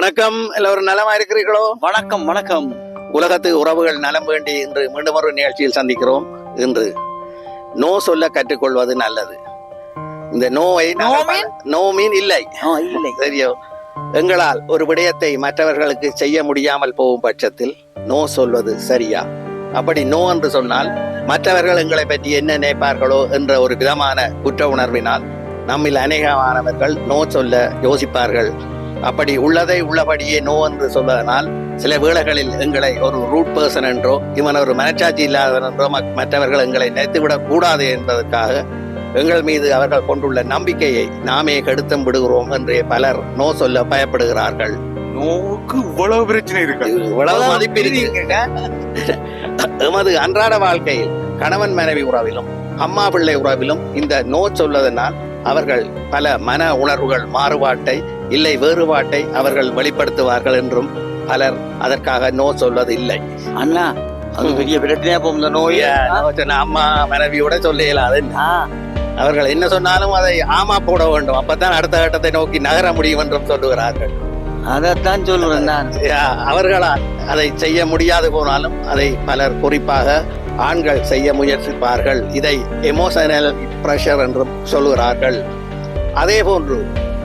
வணக்கம். எல்லோரும் நலமா இருக்கிறீர்களோ? வணக்கம் வணக்கம். உலகத்து உறவுகள் நலம் வேண்டி இன்று மீண்டும் ஒரு நிகழ்ச்சியில் சந்திக்கிறோம். இன்று நோ சொல்ல கற்றுக்கொள்வது நல்லது. இந்த நோவை நோ மீன் இல்லை சரியோ. எங்களால் ஒரு விடயத்தை மற்றவர்களுக்கு செய்ய முடியாமல் போகும் பட்சத்தில் நோ சொல்வது சரியா? அப்படி நோ என்று சொன்னால் மற்றவர்கள் எங்களை பற்றி என்ன நினைப்பார்களோ என்ற ஒரு விதமான குற்ற உணர்வினால் நம்மில் அநேகமானவர்கள் நோ சொல்ல யோசிப்பார்கள். அப்படி உள்ளதை உள்ளபடியே நோ என்று சொல்வதனால் சில வேளைகளில் எங்களை ஒரு ரூட் பர்சன் என்றோ இவன் ஒரு மனச்சாட்சி இல்லாதவன் என்றோ மற்றவர்கள் எங்களை நினைத்துவிடக் கூடாது என்பதற்காக எங்கள் மீது அவர்கள் கொண்டுள்ள நம்பிக்கையை நாமே கெடுத்தும் விடுகிறோம் என்றே பலர் நோ சொல்ல பயப்படுகிறார்கள். நோவுக்கு இவ்வளவு பிரச்சனை இருக்கு, இவ்வளவு மதிப்பு. எமது அன்றாட வாழ்க்கையில் கணவன் மனைவி உறவிலும் அம்மா பிள்ளை உறவிலும் இந்த நோ சொல்வதனால் அவர்கள் பல மன உணர்வுகள் மாறுபாட்டை இல்லை வேறுபாட்டை அவர்கள் வெளிப்படுத்துவார்கள் என்றும் பலர் அதற்காக நோ சொல்வது இல்லை. அண்ணா அது பெரிய பிரச்சனையா போகும். நோய அம்மா மனைவியோட சொல்ல இயலாது. அவர்கள் என்ன சொன்னாலும் அதை ஆமா போட வேண்டும், அப்பதான் அடுத்த கட்டத்தை நோக்கி நகர முடியும் என்றும் சொல்லுகிறார்கள். அதைத்தான் சொல்லுவேன் நான். அவர்களால் அதை செய்ய முடியாது போனாலும் அதை பலர் குறிப்பாக ஆண்கள் செய்ய முயற்சிப்பார்கள். இதை எமோஷனல் பிரஷர் என்றும் சொல்லுகிறார்கள். அதே போன்று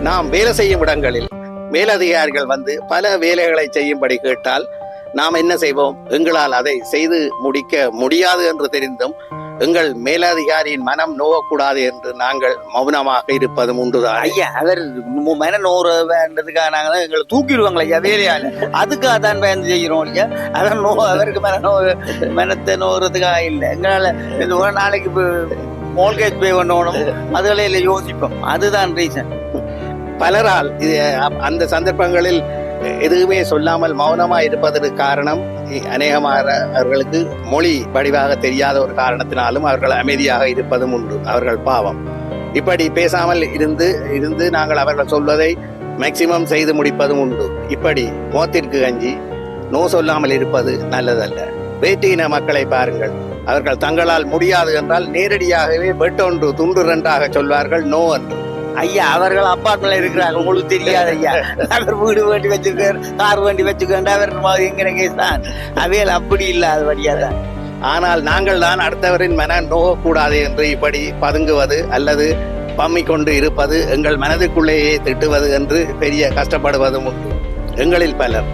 நாம் வேலை செய்யும் இடங்களில் மேலதிகாரிகள் வந்து பல வேலைகளை செய்யும்படி கேட்டால் நாம் என்ன செய்வோம்? எங்களால் அதை செய்து முடிக்க முடியாது என்று தெரிந்தும் எங்கள் மேலதிகாரியின் மனம் நோகக்கூடாது என்று நாங்கள் மௌனமாக இருப்பதும் உண்டுதான். ஐயா, அவர் மன நோற வேண்டதுக்காக நாங்கள் எங்களை தூக்கிடுவாங்களா ஐயா வேலையால? அதுக்காக தான் பயந்து செய்கிறோம் ஐயா. அதான் அவருக்கு மனத்தை நோறதுக்காக இல்லை. எங்களால ஒரு நாளைக்கு மோல்கேஜ் பே பண்ணணும், அதுகளே இல்லை யோசிப்போம். அதுதான் ரீசன். பலரால் இது அந்த சந்தர்ப்பங்களில் எதுவுமே சொல்லாமல் மௌனமா இருப்பதற்கு காரணம் அநேகமானவர்களுக்கு மொழி வடிவாக தெரியாத ஒரு காரணத்தினாலும் அவர்கள் அமைதியாக இருப்பதும் உண்டு. அவர்கள் பாவம் இப்படி பேசாமல் இருந்து நாங்கள் அவர்கள் சொல்வதை மேக்சிமம் செய்து முடிப்பதும் உண்டு. இப்படி மோத்திற்கு அஞ்சி நோ சொல்லாமல் இருப்பது நல்லதல்ல. வேட்டியின மக்களை பாருங்கள், அவர்கள் தங்களால் முடியாது என்றால் நேரடியாகவே வெட்டொன்று துண்டு ரெண்டாக சொல்வார்கள் நோ என்று. ஐயா, அவர்கள் அப்பார்ட்மெண்ட்ல இருக்கிறாங்க, உங்களுக்கு தெரியாது ஐயா. அவர் வீடு வேண்டி வச்சுக்கார், கார் வேண்டி வச்சுக்கேன், அவர் எங்க கேஸ் தான். அவையில் அப்படி இல்லாத வழியாதான். ஆனால் நாங்கள் தான் அடுத்தவரின் மன நோகக்கூடாது என்று இப்படி பதுங்குவது அல்லது பம்மி கொண்டு இருப்பது, எங்கள் மனதுக்குள்ளேயே திட்டுவது என்று பெரிய கஷ்டப்படுவதும் உண்டு. எங்களில் பலர்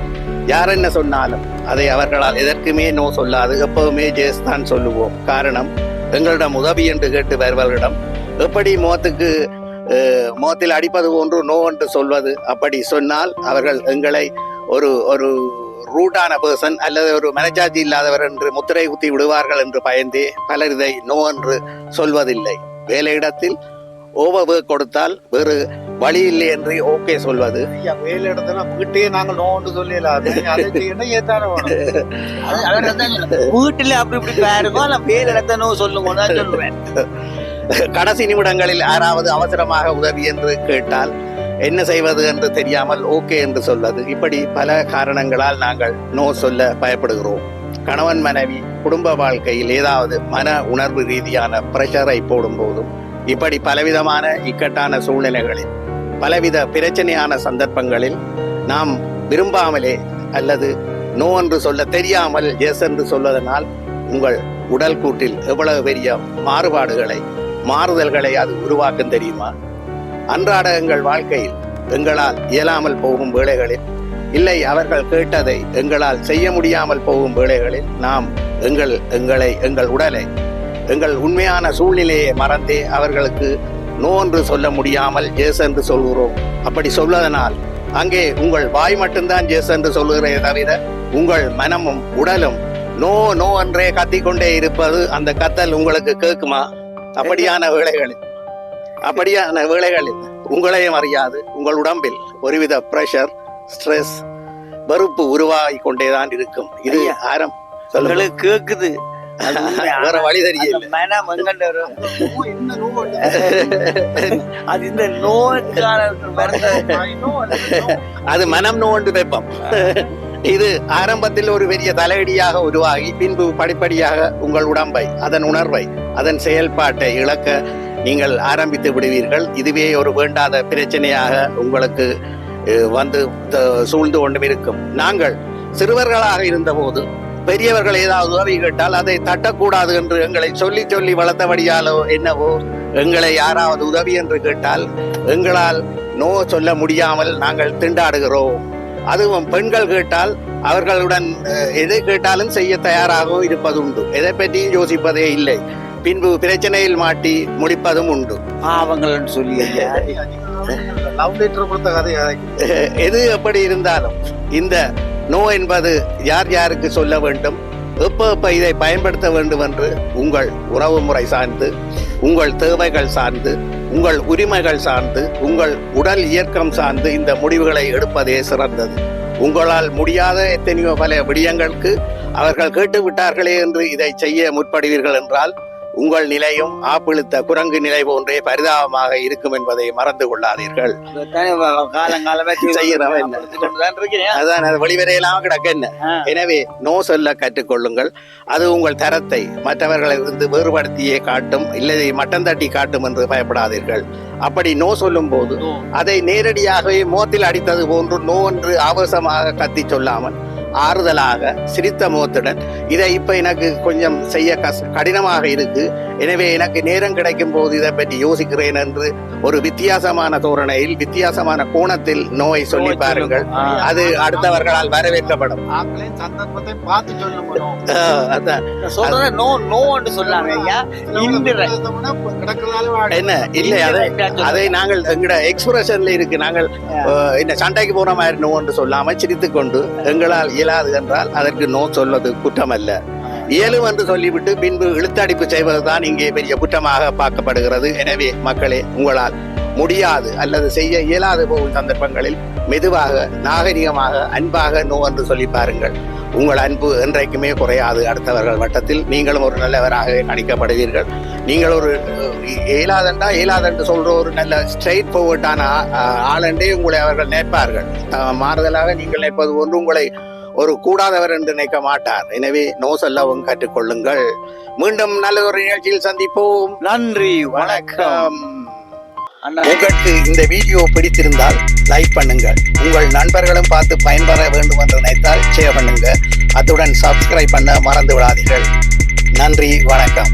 யார் என்ன சொன்னாலும் அதை அவர்களால் எதற்குமே நோ சொல்லாது எப்பவுமே ஜேஸ் தான் சொல்லுவோம். காரணம், எங்களிடம் உதவி என்று கேட்டு வருவர்களிடம் எப்படி முகத்தில் அடிப்பது போன்று நோ என்று சொல்வது. அப்படி சொன்னால் அவர்கள் எங்களை ஒரு ரூட்டான பர்சன் அல்லது ஒரு மனச்சாட்சி இல்லாதவர் என்று முத்திரை குத்தி விடுவார்கள் என்று பயந்தே பலர் இதை நோ என்று சொல்வதில்லை. வேலையிடத்தில் ஓவர் ஒர்க் கொடுத்தால் வேறு வழி இல்லை என்று ஓகே சொல்வது. வேலை இடத்துல வீட்டையே நாங்கள் நோ என்று சொல்லலாம். வீட்டுல அப்படி இப்படி பாருங்க, வேலை இடத்த நோ சொல்லுங்க சொல்லுவேன். கடைசி நிமிடங்களில் யாராவது அவசரமாக உதவி என்று கேட்டால் என்ன செய்வது என்று தெரியாமல் ஓகே என்று சொல்வது. இப்படி பல காரணங்களால் நாங்கள் நோ சொல்ல பயப்படுகிறோம். கணவன் மனைவி குடும்ப வாழ்க்கையில் ஏதாவது மன உணர்வு ரீதியான பிரஷரை போடும் போதும் இப்படி பலவிதமான இக்கட்டான சூழ்நிலைகளில் பலவித பிரச்சனையான சந்தர்ப்பங்களில் நாம் விரும்பாமலே அல்லது நோ என்று சொல்ல தெரியாமல் எஸ் என்று சொல்வதனால் உங்கள் உடல் கூட்டில் எவ்வளவு பெரிய மாறுதல்களை அது உருவாக்கும் தெரியுமா? அன்றாட எங்கள் வாழ்க்கையில் எங்களால் இயலாமல் போகும் வேளைகளில், இல்லை அவர்கள் கேட்டதை எங்களால் செய்ய முடியாமல் போகும் வேளைகளில் நாம் எங்கள் உடலை எங்கள் உண்மையான சூழ்நிலையை மறந்தே அவர்களுக்கு நோ என்று சொல்ல முடியாமல் ஜேஸ் என்று சொல்கிறோம். அப்படி சொல்வதனால் அங்கே உங்கள் வாய் மட்டும்தான் ஜேஸ் என்று சொல்கிறதே தவிர உங்கள் மனமும் உடலும் நோ நோ என்றே கத்திக்கொண்டே இருப்பது, அந்த கத்தல் உங்களுக்கு கேட்குமா? அப்படியான வேளைகளில் உங்களையும் அறியாது உங்கள் உடம்பில் ஒருவித பிரஷர், ஸ்ட்ரெஸ், வெறுப்பு உருவாகி கொண்டேதான் இருக்கும். இது ஆரம் சொல்லுங்களுக்கு கேக்குது, வேற வழி தெரியல. அது மனம் நோண்டு வெப்பம். இது ஆரம்பத்தில் ஒரு பெரிய தலையடியாக உருவாகி பின்பு படிப்படியாக உங்கள் உடம்பை, அதன் உணர்வை, அதன் செயல்பாட்டை இழக்க நீங்கள் ஆரம்பித்து விடுவீர்கள். இதுவே ஒரு வேண்டாத பிரச்சனையாக உங்களுக்கு வந்து சூழ்ந்து கொண்டும் இருக்கும். நாங்கள் சிறுவர்களாக இருந்தபோது பெரியவர்கள் ஏதாவது உதவி கேட்டால் அதை தட்டக்கூடாது என்று எங்களை சொல்லி சொல்லி வளர்த்தபடியாலோ என்னவோ எங்களை யாராவது உதவி என்று கேட்டால் எங்களால் நோ சொல்ல முடியாமல் நாங்கள் திண்டாடுகிறோம். அதுவும் பெண்கள் கேட்டால் அவர்களுடன் எதை கேட்டாலும் செய்ய தயாராகவும் இருப்பது உண்டு. எதை பற்றியும் யோசிப்பதே இல்லை. பின்பு பிரச்சனையில் மாட்டி முடிப்பதும் உண்டு. அவங்களன்னு சொல்லி எது எப்படி இருந்தாலும் இந்த நோ என்பது யார் யாருக்கு சொல்ல வேண்டும், எப்ப இதை பயன்படுத்த வேண்டும் என்று உங்கள் உறவு முறை சார்ந்து, உங்கள் தேவைகள் சார்ந்து, உங்கள் உரிமைகள் சார்ந்து, உங்கள் உடல் இயக்கம் சார்ந்து இந்த முடிவுகளை எடுப்பதே சிறந்தது. உங்களால் முடியாத எத்தனையோ பல விடயங்களுக்கு அவர்கள் கேட்டு விட்டார்களே என்று இதை செய்ய முற்படுவீர்கள் என்றால் உங்கள் நிலையும் ஆப்பிழுத்த குரங்கு நிலை போன்றே பரிதாபமாக இருக்கும் என்பதை மறந்து கொள்ளாதீர்கள். அதான் வெளிவரையெல்லாம் கிடக்க என்ன. எனவே நோ சொல்ல கற்றுக்கொள்ளுங்கள். அது உங்கள் தரத்தை மற்றவர்களை இருந்து வேறுபடுத்தியே காட்டும், இல்லை மட்டம் தட்டி காட்டும் என்று பயப்படாதீர்கள். அப்படி நோ சொல்லும் போது அதை நேரடியாகவே மோத்தில் அடித்தது போன்று நோ என்று ஆவேசமாக கத்தி சொல்லாமல் ஆறுதலாக சிரித்த முகத்துடன் இதை இப்ப எனக்கு கொஞ்சம் செய்ய கடினமாக இருக்கு, எனவே எனக்கு நேரம் கிடைக்கும் போது இதை பற்றி யோசிக்கிறேன் என்று ஒரு வித்தியாசமான தோரணையில் வித்தியாசமான கோணத்தில் நோயை சொல்லி பாருங்கள். அது அடுத்தவர்களால் வரவேற்கப்படும். சந்தர்ப்பத்தை பார்த்து என்ன இல்லை, அதை நாங்கள் எங்கட எக்ஸ்பிரஷன்ல இருக்கு. நாங்கள் என்ன சண்டைக்கு போற மாதிரி நோ என்று சொல்லாமல் சிரித்து கொண்டு எங்களால் இயலாது என்றால் அதற்கு நோ சொல்வது குற்றம் அல்ல. இயலும் என்று சொல்லிவிட்டு பின்பு இழுத்தடிப்பு செய்வதுதான் இங்கே பெரிய குற்றமாக பார்க்கப்படுகிறது. எனவே மக்களே, உங்களால் முடியாது அல்லது செய்ய இயலாது போகும் சந்தர்ப்பங்களில் மெதுவாக, நாகரிகமாக, அன்பாக நோ என்று சொல்லி பாருங்கள். உங்கள் அன்பு என்றைக்குமே குறையாது. அடுத்தவர்கள் வட்டத்தில் நீங்களும் ஒரு நல்லவராக கணிக்கப்படுவீர்கள். நீங்கள் ஒரு இயலாதென்று சொல்ற ஒரு நல்ல ஸ்ட்ரெயிட் ஃபார்வர்டான ஆளண்டே உங்களை அவர்கள் நினைப்பார்கள். மாறுதலாக நீங்கள் நினைப்பது ஒன்று உங்களை ஒரு கூடாதவர் என்று நினைக்க மாட்டார். எனவே நோ சொல்லவும் கற்றுக்கொள்ளுங்கள். மீண்டும் நல்ல ஒரு நிகழ்ச்சியில் சந்திப்போம். நன்றி, வணக்கம். உங்களுக்கு இந்த வீடியோ பிடித்திருந்தால் லைக் பண்ணுங்கள். உங்கள் நண்பர்களும் பார்த்து பயன்பெற வேண்டும் என்று நினைத்தால் ஷேர் பண்ணுங்க. அத்துடன் சப்ஸ்கிரைப் பண்ண மறந்து விடாதீர்கள். நன்றி, வணக்கம்.